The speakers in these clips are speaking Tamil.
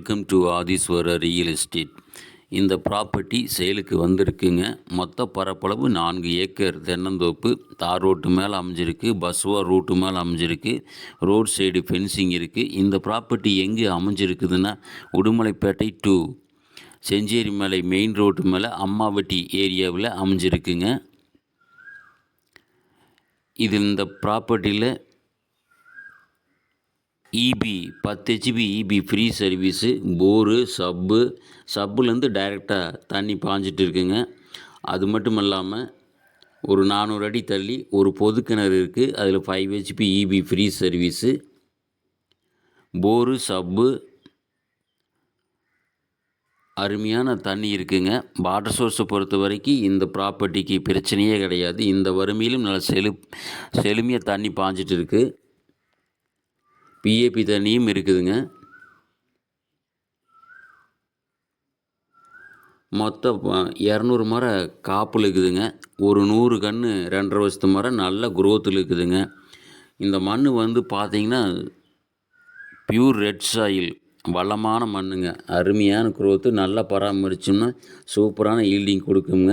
Welcome to Adeeswarar real estate. இந்த ப்ராப்பர்ட்டி சேலுக்கு வந்திருக்குங்க. மொத்த பரப்பளவு 4 ஏக்கர் தென்னந்தோப்பு. தார் ரோட்டு மேலே அமைஞ்சிருக்கு, பஸ்வா ரூட்டு மேலே அமைஞ்சிருக்கு, ரோட் சைடு ஃபென்சிங் இருக்குது. இந்த ப்ராப்பர்ட்டி எங்கே அமைஞ்சிருக்குதுன்னா உடுமலைப்பேட்டை டு செஞ்சேரி மலை மெயின் ரோட்டு மேலே அம்மாவட்டி ஏரியாவில் அமைஞ்சிருக்குங்க. இது இந்த ப்ராப்பர்ட்டியில் EB 10 HP EB free service, bore, சப்புலேருந்து டைரெக்டாக தண்ணி பாஞ்சிட்டு இருக்குங்க. அது மட்டும் இல்லாமல் ஒரு 400 அடி தள்ளி ஒரு பொது கிணறு இருக்குது. அதில் 5 HP EB free service, bore, சப்பு, அருமையான தண்ணி இருக்குங்க. வாட்டர் சோர்ஸை பொறுத்த வரைக்கும் இந்த ப்ராப்பர்ட்டிக்கு பிரச்சனையே கிடையாது. இந்த வறுமையிலும் நல்ல செழுமையாக தண்ணி பாஞ்சிட்டு இருக்குது. பிஏபி தண்ணியும் இருக்குதுங்க. மொத்தம் 200 மரம் காப்பில் இருக்குதுங்க. ஒரு 100 கன்று 2.5 வருஷத்து மரம் நல்ல குரோத்தில் இருக்குதுங்க. இந்த மண் பார்த்திங்கன்னா பியூர் ரெட் சாயில், வளமான மண்ணுங்க. அருமையான குரோத்து, நல்லா பராமரிச்சோம்னா சூப்பரான ஈல்டிங் கொடுக்குங்க.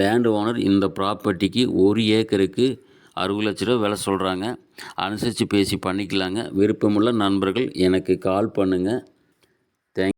லேண்ட் ஓனர் இந்த ப்ராப்பர்ட்டிக்கு 1 ஏக்கருக்கு 60 லட்ச ரூபா விலை சொல்கிறாங்க. அனுசரித்து பேசி பண்ணிக்கலாங்க. விருப்பமுள்ள நண்பர்கள் எனக்கு கால் பண்ணுங்கள்.